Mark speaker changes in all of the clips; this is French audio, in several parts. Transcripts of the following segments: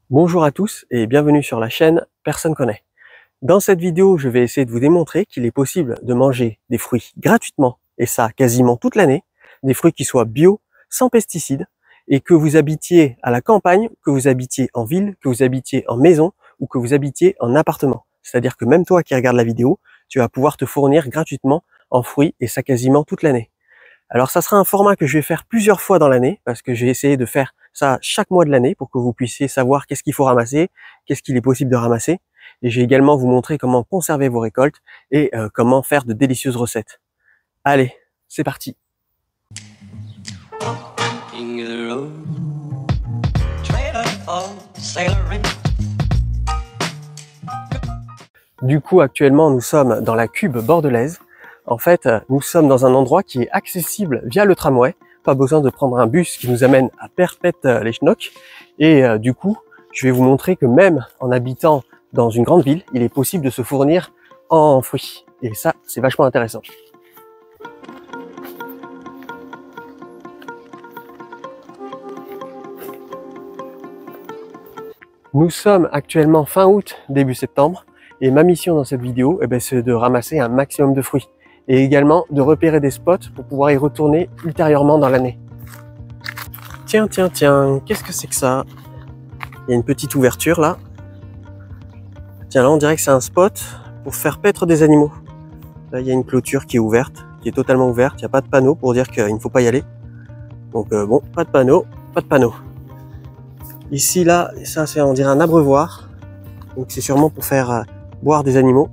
Speaker 1: Bonjour à tous et bienvenue sur la chaîne Personne connaît. Dans cette vidéo, je vais essayer de vous démontrer qu'il est possible de manger des fruits gratuitement, et ça quasiment toute l'année, des fruits qui soient bio, sans pesticides, et que vous habitiez à la campagne, que vous habitiez en ville, que vous habitiez en maison ou que vous habitiez en appartement. C'est-à-dire que même toi qui regardes la vidéo, tu vas pouvoir te fournir gratuitement en fruits et ça quasiment toute l'année. Alors ça sera un format que je vais faire plusieurs fois dans l'année parce que je vais essayer de faire ça chaque mois de l'année pour que vous puissiez savoir qu'est-ce qu'il faut ramasser, qu'est-ce qu'il est possible de ramasser. Et je vais également vous montrer comment conserver vos récoltes et comment faire de délicieuses recettes. Allez, c'est parti. Du coup, actuellement, nous sommes dans la Cube bordelaise. En fait, nous sommes dans un endroit qui est accessible via le tramway. Pas besoin de prendre un bus qui nous amène à Perpète-les-Chenocques. Et du coup, je vais vous montrer que même en habitant dans une grande ville, il est possible de se fournir en fruits. Et ça, c'est vachement intéressant. Nous sommes actuellement fin août, début septembre. Et ma mission dans cette vidéo, c'est de ramasser un maximum de fruits. Et également de repérer des spots pour pouvoir y retourner ultérieurement dans l'année. Tiens, qu'est-ce que c'est que ça? Il y a une petite ouverture là. Tiens, là on dirait que c'est un spot pour faire paître des animaux. Là il y a une clôture qui est ouverte, qui est totalement ouverte. Il n'y a pas de panneau pour dire qu'il ne faut pas y aller. Donc bon, pas de panneau, pas de panneau. Ici là, ça c'est on dirait un abreuvoir. Donc c'est sûrement pour faire boire des animaux.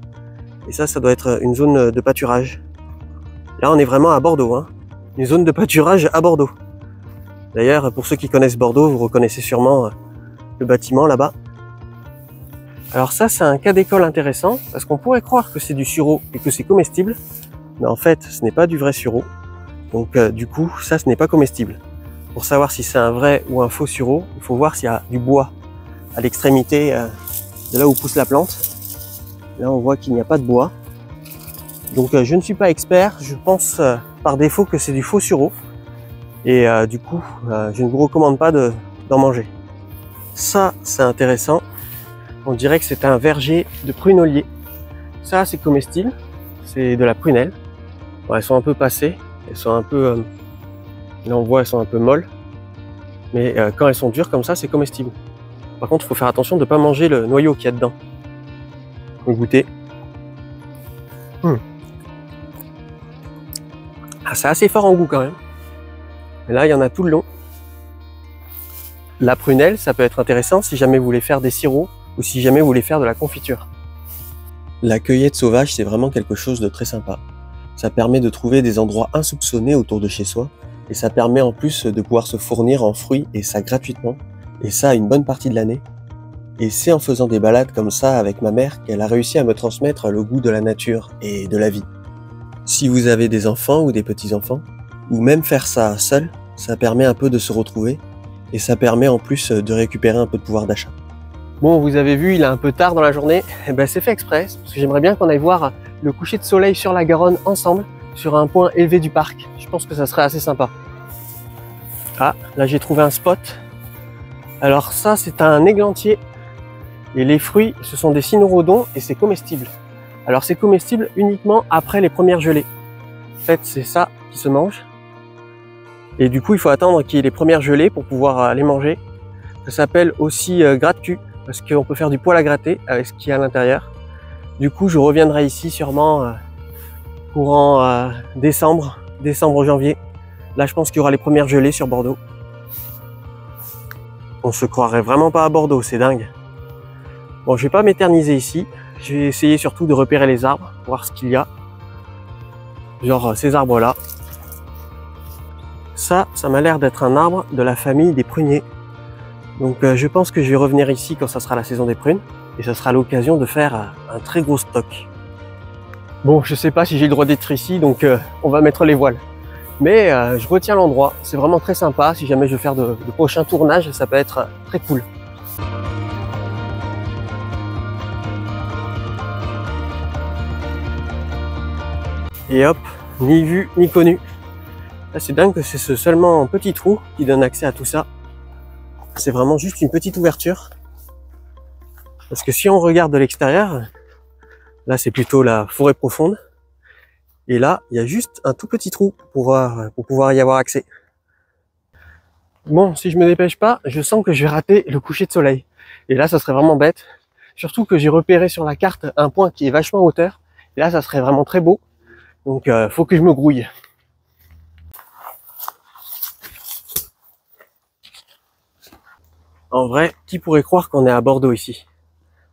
Speaker 1: Et ça doit être une zone de pâturage. Là, on est vraiment à Bordeaux, hein. Une zone de pâturage à Bordeaux. D'ailleurs, pour ceux qui connaissent Bordeaux, vous reconnaissez sûrement le bâtiment là-bas. Alors ça, c'est un cas d'école intéressant, parce qu'on pourrait croire que c'est du sureau et que c'est comestible. Mais en fait, ce n'est pas du vrai sureau. Donc du coup, ça, ce n'est pas comestible. Pour savoir si c'est un vrai ou un faux sureau, il faut voir s'il y a du bois à l'extrémité de là où pousse la plante. Là, on voit qu'il n'y a pas de bois. Donc, je ne suis pas expert. Je pense par défaut que c'est du faux sureau. Et du coup, je ne vous recommande pas d'en manger. Ça, c'est intéressant. On dirait que c'est un verger de prunelier. Ça, c'est comestible. C'est de la prunelle. Bon, elles sont un peu passées. Elles sont un peu... là, on voit, elles sont un peu molles. Mais quand elles sont dures comme ça, c'est comestible. Par contre, il faut faire attention de ne pas manger le noyau qu'il y a dedans. Goûter. Ah, c'est assez fort en goût quand même. Et là, il y en a tout le long. La prunelle, ça peut être intéressant si jamais vous voulez faire des sirops ou si jamais vous voulez faire de la confiture. La cueillette sauvage, c'est vraiment quelque chose de très sympa. Ça permet de trouver des endroits insoupçonnés autour de chez soi et ça permet en plus de pouvoir se fournir en fruits et ça gratuitement. Et ça une bonne partie de l'année. Et c'est en faisant des balades comme ça avec ma mère qu'elle a réussi à me transmettre le goût de la nature et de la vie. Si vous avez des enfants ou des petits-enfants, ou même faire ça seul, ça permet un peu de se retrouver et ça permet en plus de récupérer un peu de pouvoir d'achat. Bon, vous avez vu, il est un peu tard dans la journée, c'est fait exprès, parce que j'aimerais bien qu'on aille voir le coucher de soleil sur la Garonne ensemble, sur un point élevé du parc. Je pense que ça serait assez sympa. Ah, là j'ai trouvé un spot. Alors ça, c'est un églantier. Et les fruits, ce sont des cynorrhodons et c'est comestible. Alors c'est comestible uniquement après les premières gelées. En fait, c'est ça qui se mange. Et du coup, il faut attendre qu'il y ait les premières gelées pour pouvoir les manger. Ça s'appelle aussi gratte-cul, parce qu'on peut faire du poêle à gratter avec ce qu'il y a à l'intérieur. Du coup, je reviendrai ici sûrement courant décembre, janvier. Là, je pense qu'il y aura les premières gelées sur Bordeaux. On se croirait vraiment pas à Bordeaux, c'est dingue. Bon, je vais pas m'éterniser ici. Je vais essayer surtout de repérer les arbres, voir ce qu'il y a. Genre ces arbres-là. Ça m'a l'air d'être un arbre de la famille des pruniers. Donc je pense que je vais revenir ici quand ça sera la saison des prunes. Et ça sera l'occasion de faire un très gros stock. Bon, je sais pas si j'ai le droit d'être ici, donc on va mettre les voiles. Mais je retiens l'endroit. C'est vraiment très sympa. Si jamais je veux faire de prochains tournages, ça peut être très cool. Et hop, ni vu ni connu. Là, c'est dingue que c'est seulement un petit trou qui donne accès à tout ça. C'est vraiment juste une petite ouverture. Parce que si on regarde de l'extérieur, là c'est plutôt la forêt profonde. Et là, il y a juste un tout petit trou pour pouvoir y avoir accès. Bon, si je me dépêche pas, je sens que je vais rater le coucher de soleil. Et là, ça serait vraiment bête. Surtout que j'ai repéré sur la carte un point qui est vachement en hauteur. Et là, ça serait vraiment très beau. Donc, faut que je me grouille. En vrai, qui pourrait croire qu'on est à Bordeaux ici?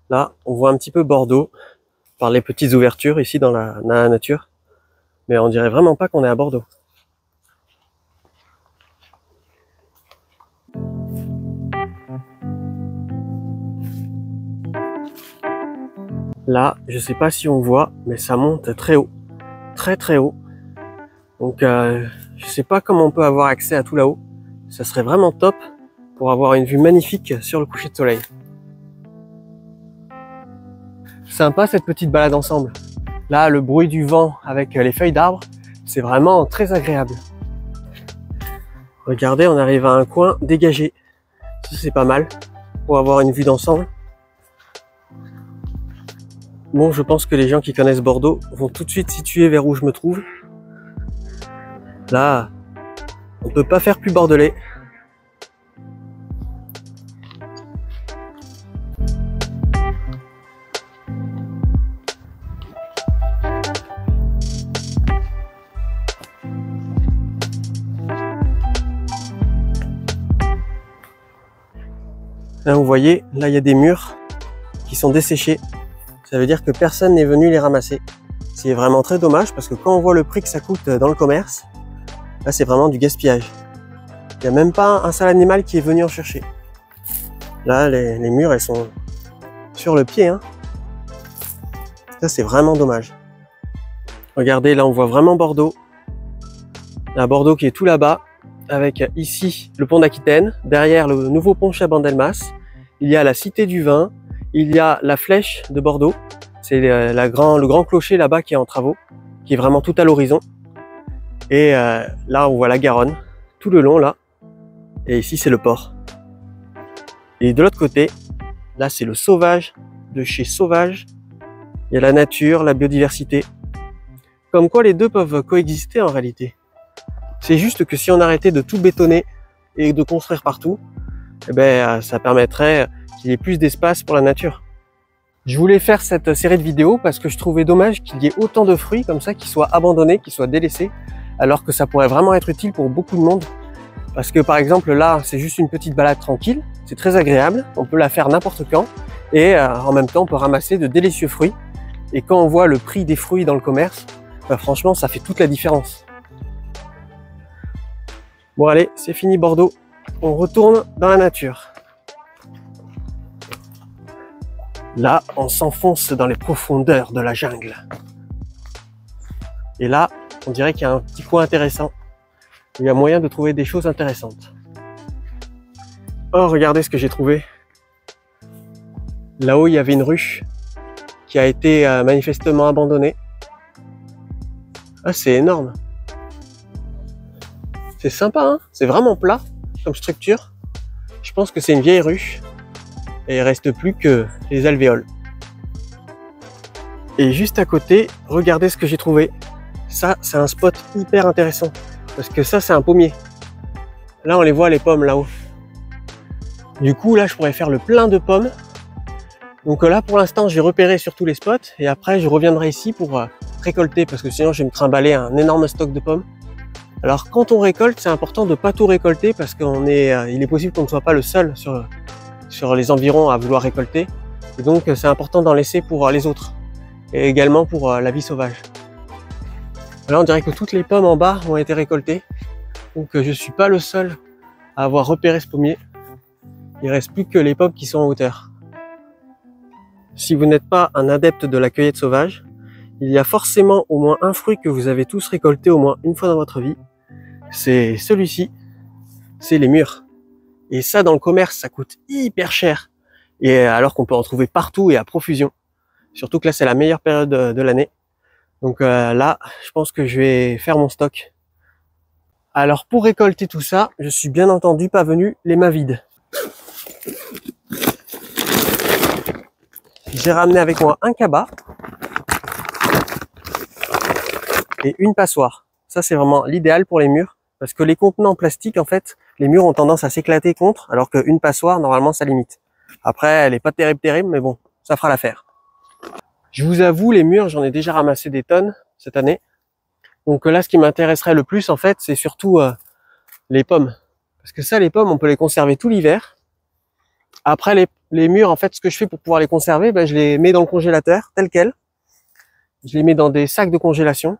Speaker 1: Là, on voit un petit peu Bordeaux par les petites ouvertures ici dans la nature. Mais on dirait vraiment pas qu'on est à Bordeaux. Là, je sais pas si on voit, mais ça monte très haut. Très très haut. Donc, je sais pas comment on peut avoir accès à tout là-haut. Ça serait vraiment top pour avoir une vue magnifique sur le coucher de soleil. Sympa cette petite balade ensemble. Là, le bruit du vent avec les feuilles d'arbres, c'est vraiment très agréable. Regardez, on arrive à un coin dégagé. Ça, c'est pas mal pour avoir une vue d'ensemble. Bon, je pense que les gens qui connaissent Bordeaux vont tout de suite situer vers où je me trouve. Là, on peut pas faire plus bordelais. Là, vous voyez, là il y a des murs qui sont desséchés. Ça veut dire que personne n'est venu les ramasser. C'est vraiment très dommage parce que quand on voit le prix que ça coûte dans le commerce, là c'est vraiment du gaspillage. Il n'y a même pas un seul animal qui est venu en chercher. Là, les murs, elles sont sur le pied, hein. Ça, c'est vraiment dommage. Regardez, là, on voit vraiment Bordeaux. Là, Bordeaux qui est tout là-bas, avec ici le pont d'Aquitaine, derrière le nouveau pont Chabandelmas. Il y a la Cité du Vin, il y a la Flèche de Bordeaux. C'est le grand clocher là-bas qui est en travaux, qui est vraiment tout à l'horizon. Et là, on voit la Garonne, tout le long, là. Et ici, c'est le port. Et de l'autre côté, là, c'est le Sauvage, de chez Sauvage. Il y a la nature, la biodiversité. Comme quoi, les deux peuvent coexister en réalité. C'est juste que si on arrêtait de tout bétonner et de construire partout, eh ben, ça permettrait qu'il y ait plus d'espace pour la nature. Je voulais faire cette série de vidéos parce que je trouvais dommage qu'il y ait autant de fruits comme ça qui soient abandonnés, qui soient délaissés, alors que ça pourrait vraiment être utile pour beaucoup de monde. Parce que par exemple là, c'est juste une petite balade tranquille, c'est très agréable, on peut la faire n'importe quand, et en même temps on peut ramasser de délicieux fruits. Et quand on voit le prix des fruits dans le commerce, bah, franchement ça fait toute la différence. Bon allez, c'est fini Bordeaux, on retourne dans la nature. Là, on s'enfonce dans les profondeurs de la jungle. Et là, on dirait qu'il y a un petit coin intéressant. Il y a moyen de trouver des choses intéressantes. Oh, regardez ce que j'ai trouvé. Là-haut, il y avait une ruche qui a été manifestement abandonnée. Ah, c'est énorme. C'est sympa, hein? C'est vraiment plat comme structure. Je pense que c'est une vieille ruche. Et il reste plus que les alvéoles. Et juste à côté, regardez ce que j'ai trouvé. Ça, c'est un spot hyper intéressant. Parce que ça, c'est un pommier. Là, on les voit, les pommes, là-haut. Du coup, là, je pourrais faire le plein de pommes. Donc là, pour l'instant, j'ai repéré sur tous les spots. Et après, je reviendrai ici pour récolter. Parce que sinon, je vais me trimballer un énorme stock de pommes. Alors, quand on récolte, c'est important de ne pas tout récolter. Parce qu'il est possible qu'on ne soit pas le seul sur les environs à vouloir récolter. Et donc, c'est important d'en laisser pour les autres. Et également pour la vie sauvage. Là, on dirait que toutes les pommes en bas ont été récoltées. Donc, je suis pas le seul à avoir repéré ce pommier. Il reste plus que les pommes qui sont en hauteur. Si vous n'êtes pas un adepte de la cueillette sauvage, il y a forcément au moins un fruit que vous avez tous récolté au moins une fois dans votre vie. C'est celui-ci. C'est les mûres. Et ça, dans le commerce, ça coûte hyper cher. Et alors qu'on peut en trouver partout et à profusion. Surtout que là, c'est la meilleure période de l'année. Donc là, je pense que je vais faire mon stock. Alors pour récolter tout ça, je suis bien entendu pas venu les mains vides. j'ai ramené avec moi un cabas et une passoire. Ça, c'est vraiment l'idéal pour les murs, parce que les contenants en plastique, en fait, les murs ont tendance à s'éclater contre, alors qu'une passoire, normalement, ça limite. Après, elle est pas terrible, mais bon, ça fera l'affaire. Je vous avoue, les murs, j'en ai déjà ramassé des tonnes cette année. Donc là, ce qui m'intéresserait le plus, en fait, c'est surtout les pommes. Parce que ça, les pommes, on peut les conserver tout l'hiver. Après, les murs, en fait, ce que je fais pour pouvoir les conserver, ben, je les mets dans le congélateur, tel quel. Je les mets dans des sacs de congélation.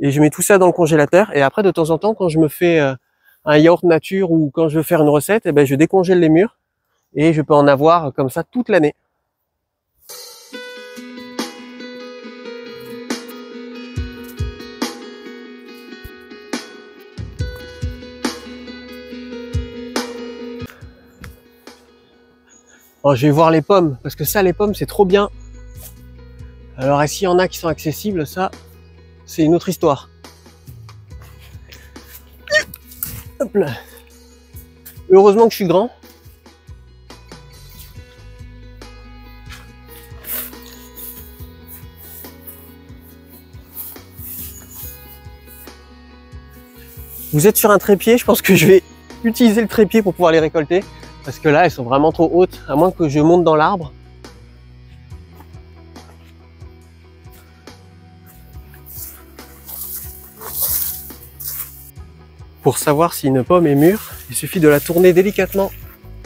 Speaker 1: Et je mets tout ça dans le congélateur. Et après, de temps en temps, quand je me fais un yaourt nature ou quand je veux faire une recette, eh ben, je décongèle les murs. Et je peux en avoir comme ça toute l'année. Bon, je vais voir les pommes, parce que ça, les pommes, c'est trop bien. Alors, s'il y en a qui sont accessibles, ça, c'est une autre histoire. Hop là. Heureusement que je suis grand. Vous êtes sur un trépied, je pense que je vais utiliser le trépied pour pouvoir les récolter. Parce que là, elles sont vraiment trop hautes, à moins que je monte dans l'arbre. Pour savoir si une pomme est mûre, il suffit de la tourner délicatement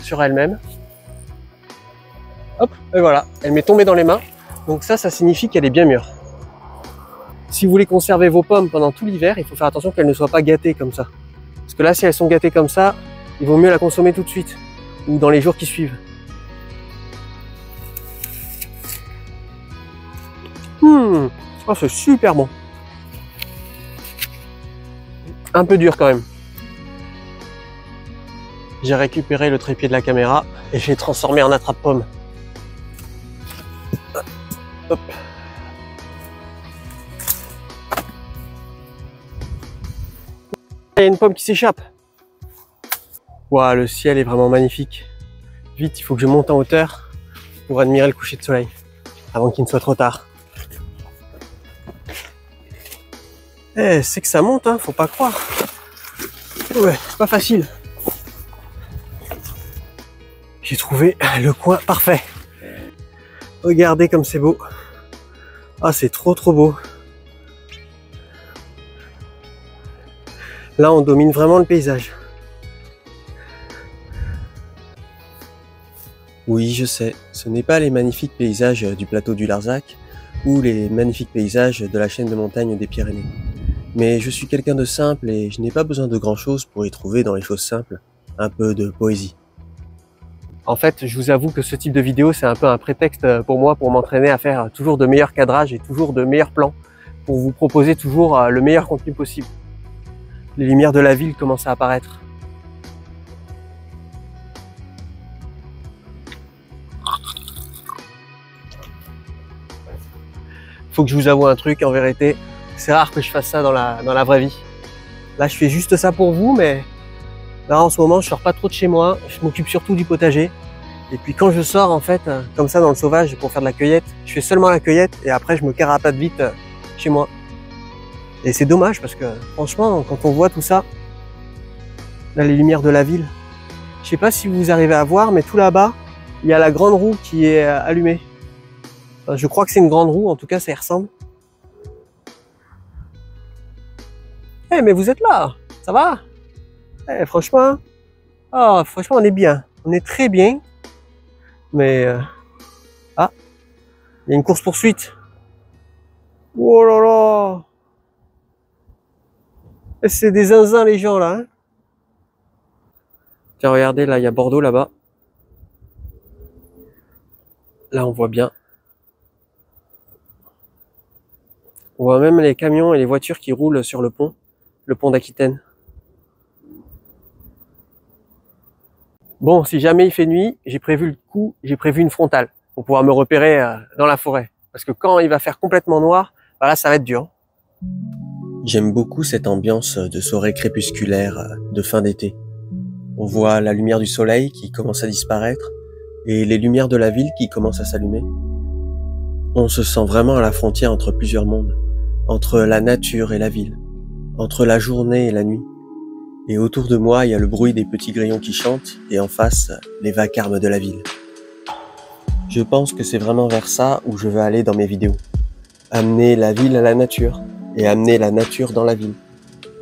Speaker 1: sur elle-même. Hop, et voilà, elle m'est tombée dans les mains. Donc ça signifie qu'elle est bien mûre. Si vous voulez conserver vos pommes pendant tout l'hiver, il faut faire attention qu'elles ne soient pas gâtées comme ça. Parce que là, si elles sont gâtées comme ça, il vaut mieux la consommer tout de suite. Ou dans les jours qui suivent. Oh, c'est super bon. Un peu dur quand même. J'ai récupéré le trépied de la caméra et je l'ai transformé en attrape-pomme. Hop. Il y a une pomme qui s'échappe. Waouh, le ciel est vraiment magnifique. Vite, il faut que je monte en hauteur pour admirer le coucher de soleil avant qu'il ne soit trop tard. Eh, c'est que ça monte, hein, faut pas croire. Ouais, c'est pas facile. J'ai trouvé le coin parfait. Regardez comme c'est beau. Ah, c'est trop beau. Là, on domine vraiment le paysage. Oui, je sais, ce n'est pas les magnifiques paysages du plateau du Larzac ou les magnifiques paysages de la chaîne de montagnes des Pyrénées. Mais je suis quelqu'un de simple et je n'ai pas besoin de grand chose pour y trouver dans les choses simples un peu de poésie. En fait, je vous avoue que ce type de vidéo, c'est un peu un prétexte pour moi pour m'entraîner à faire toujours de meilleurs cadrages et toujours de meilleurs plans pour vous proposer toujours le meilleur contenu possible. Les lumières de la ville commencent à apparaître. Faut que je vous avoue un truc, en vérité, c'est rare que je fasse ça dans la vraie vie. Là, je fais juste ça pour vous, mais là, en ce moment, je sors pas trop de chez moi. Je m'occupe surtout du potager. Et puis quand je sors, en fait, comme ça, dans le sauvage, pour faire de la cueillette, je fais seulement la cueillette et après, je me carapate vite chez moi. Et c'est dommage parce que, franchement, quand on voit tout ça, là, les lumières de la ville, je sais pas si vous arrivez à voir, mais tout là-bas, il y a la grande roue qui est allumée. Enfin, je crois que c'est une grande roue, en tout cas, ça y ressemble. Eh, mais vous êtes là, ça va? Eh, franchement, franchement, on est bien. On est très bien. Mais, ah, il y a une course-poursuite. Oh là là! C'est des zinzins, les gens, là. Hein. Tiens, regardez, là, il y a Bordeaux, là-bas. Là, on voit bien. On voit même les camions et les voitures qui roulent sur le pont d'Aquitaine. Bon, si jamais il fait nuit, j'ai prévu une frontale pour pouvoir me repérer dans la forêt. Parce que quand il va faire complètement noir, bah là, ça va être dur. J'aime beaucoup cette ambiance de soirée crépusculaire de fin d'été. On voit la lumière du soleil qui commence à disparaître et les lumières de la ville qui commencent à s'allumer. On se sent vraiment à la frontière entre plusieurs mondes, entre la nature et la ville, entre la journée et la nuit. Et autour de moi, il y a le bruit des petits grillons qui chantent, et en face, les vacarmes de la ville. Je pense que c'est vraiment vers ça où je veux aller dans mes vidéos. Amener la ville à la nature, et amener la nature dans la ville.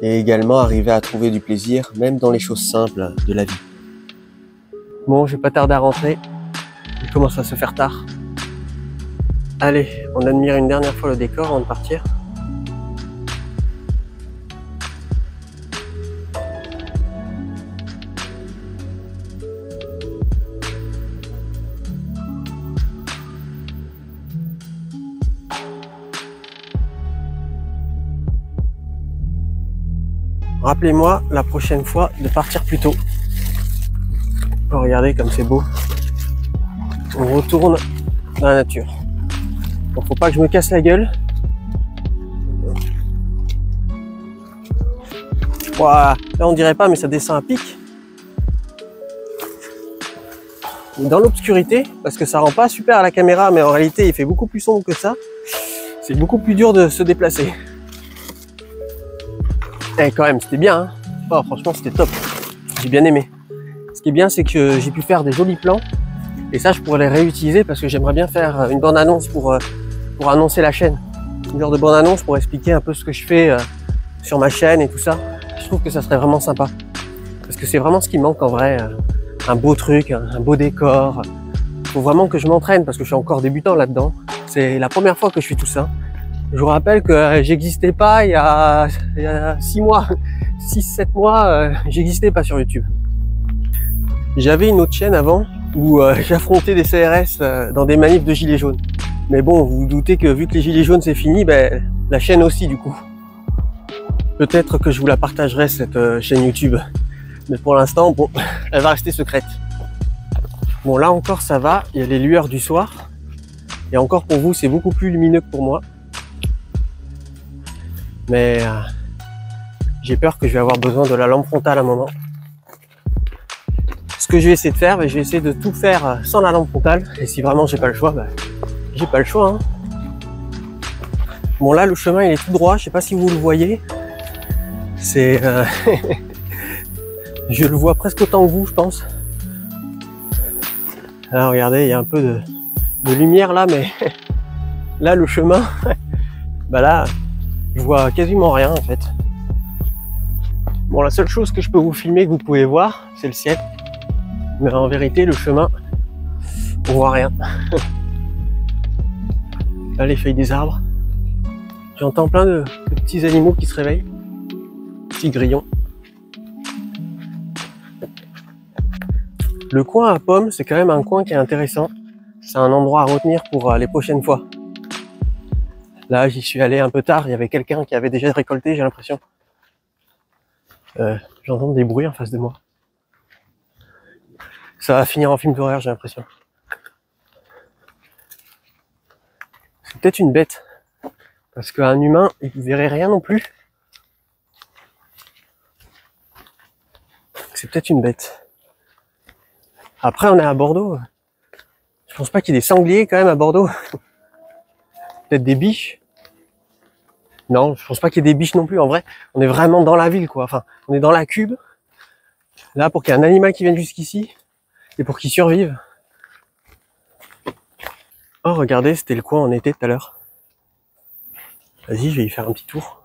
Speaker 1: Et également arriver à trouver du plaisir, même dans les choses simples de la vie. Bon, je vais pas tarder à rentrer. Il commence à se faire tard. Allez, on admire une dernière fois le décor avant de partir. Rappelez-moi la prochaine fois de partir plus tôt. Oh, regardez comme c'est beau. On retourne dans la nature. Bon, faut pas que je me casse la gueule. Ouah, là on dirait pas, mais ça descend à pic. Dans l'obscurité, parce que ça rend pas super à la caméra, mais en réalité il fait beaucoup plus sombre que ça. C'est beaucoup plus dur de se déplacer. Et quand même, c'était bien, hein. Oh, franchement, c'était top. J'ai bien aimé. Ce qui est bien, c'est que j'ai pu faire des jolis plans. Et ça, je pourrais les réutiliser parce que j'aimerais bien faire une bande-annonce pour annoncer la chaîne. Une genre de bande-annonce pour expliquer un peu ce que je fais sur ma chaîne et tout ça. Je trouve que ça serait vraiment sympa. Parce que c'est vraiment ce qui me manque en vrai. Un beau truc, un beau décor. Faut vraiment que je m'entraîne parce que je suis encore débutant là-dedans. C'est la première fois que je fais tout ça. Je vous rappelle que j'existais pas il y a 6 mois, 6-7 mois, j'existais pas sur YouTube. J'avais une autre chaîne avant où j'affrontais des CRS dans des manifs de gilets jaunes. Mais bon, vous vous doutez que vu que les gilets jaunes c'est fini, ben, la chaîne aussi du coup. Peut-être que je vous la partagerai cette chaîne YouTube. Mais pour l'instant, bon, elle va rester secrète. Bon là encore ça va, il y a les lueurs du soir. Et encore pour vous, c'est beaucoup plus lumineux que pour moi. Mais j'ai peur que je vais avoir besoin de la lampe frontale à un moment. Ce que je vais essayer de faire, je vais essayer de tout faire sans la lampe frontale. Et si vraiment j'ai pas le choix, j'ai pas le choix. Hein. Bon là, le chemin il est tout droit. Je sais pas si vous le voyez. C'est, je le vois presque autant que vous, je pense. Alors regardez, il y a un peu de lumière là, mais là le chemin, là. Je vois quasiment rien en fait. Bon, la seule chose que je peux vous filmer, que vous pouvez voir, c'est le ciel. Mais en vérité, le chemin, on voit rien. Là, les feuilles des arbres. J'entends plein de petits animaux qui se réveillent. Petits grillons. Le coin à pommes, c'est quand même un coin qui est intéressant. C'est un endroit à retenir pour les prochaines fois. Là, j'y suis allé un peu tard, il y avait quelqu'un qui avait déjà récolté, j'ai l'impression. J'entends des bruits en face de moi. Ça va finir en film d'horreur, j'ai l'impression. C'est peut-être une bête. Parce qu'un humain, il ne verrait rien non plus. C'est peut-être une bête. Après, on est à Bordeaux. Je pense pas qu'il y ait des sangliers quand même à Bordeaux. Peut-être des biches. Non, je pense pas qu'il y ait des biches non plus. En vrai, on est vraiment dans la ville, quoi. Enfin, on est dans la cube. Là, pour qu'il y ait un animal qui vienne jusqu'ici et pour qu'il survive. Oh, regardez, c'était le coin où on était tout à l'heure. Vas-y, je vais y faire un petit tour.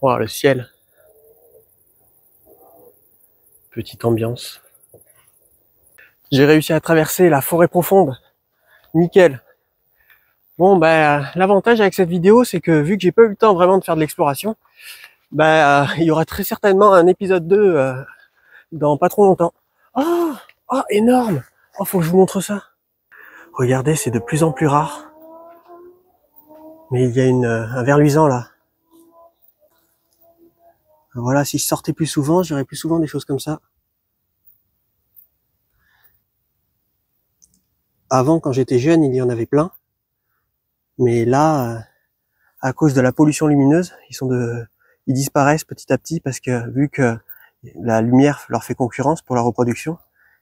Speaker 1: Wow, le ciel. Petite ambiance. J'ai réussi à traverser la forêt profonde. Nickel. Bon, l'avantage avec cette vidéo, c'est que vu que j'ai pas eu le temps vraiment de faire de l'exploration, il y aura très certainement un épisode 2 dans pas trop longtemps. Oh, oh, énorme. Oh, faut que je vous montre ça. Regardez, c'est de plus en plus rare. Mais il y a un ver luisant là. Voilà, si je sortais plus souvent, j'aurais plus souvent des choses comme ça. Avant, quand j'étais jeune, il y en avait plein. Mais là, à cause de la pollution lumineuse, ils disparaissent petit à petit parce que vu que la lumière leur fait concurrence pour la reproduction,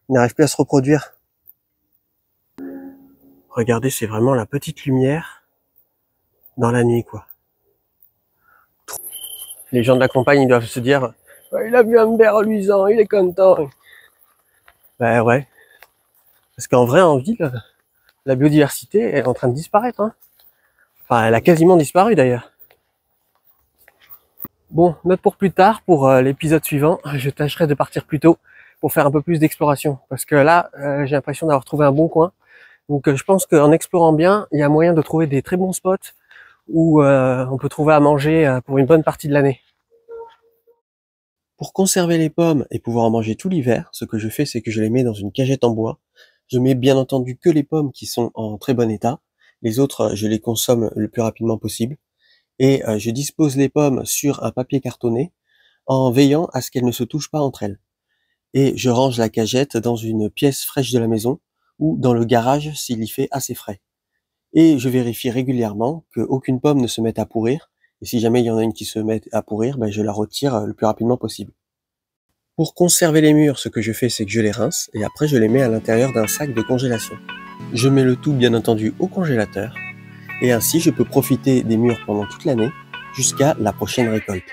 Speaker 1: ils n'arrivent plus à se reproduire. Regardez, c'est vraiment la petite lumière dans la nuit, quoi. Les gens de la campagne, ils doivent se dire il a vu un ver luisant, il est content. Ben ouais. Parce qu'en vrai, en ville, la biodiversité est en train de disparaître. Hein. Enfin, elle a quasiment disparu d'ailleurs. Bon, note pour plus tard, pour l'épisode suivant, je tâcherai de partir plus tôt pour faire un peu plus d'exploration. Parce que là, j'ai l'impression d'avoir trouvé un bon coin. Donc je pense qu'en explorant bien, il y a moyen de trouver des très bons spots où on peut trouver à manger pour une bonne partie de l'année. Pour conserver les pommes et pouvoir en manger tout l'hiver, ce que je fais, c'est que je les mets dans une cagette en bois. Je mets bien entendu que les pommes qui sont en très bon état. Les autres, je les consomme le plus rapidement possible. Et je dispose les pommes sur un papier cartonné en veillant à ce qu'elles ne se touchent pas entre elles. Et je range la cagette dans une pièce fraîche de la maison ou dans le garage s'il y fait assez frais. Et je vérifie régulièrement qu'aucune pomme ne se mette à pourrir. Et si jamais il y en a une qui se met à pourrir, ben je la retire le plus rapidement possible. Pour conserver les mûres, ce que je fais, c'est que je les rince et après je les mets à l'intérieur d'un sac de congélation. Je mets le tout bien entendu au congélateur et ainsi je peux profiter des mûres pendant toute l'année jusqu'à la prochaine récolte.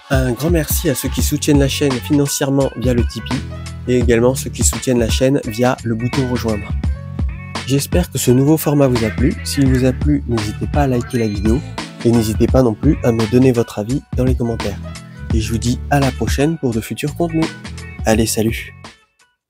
Speaker 1: Un grand merci à ceux qui soutiennent la chaîne financièrement via le Tipeee et également ceux qui soutiennent la chaîne via le bouton rejoindre. J'espère que ce nouveau format vous a plu. S'il vous a plu, n'hésitez pas à liker la vidéo et n'hésitez pas non plus à me donner votre avis dans les commentaires. Et je vous dis à la prochaine pour de futurs contenus. Allez, salut!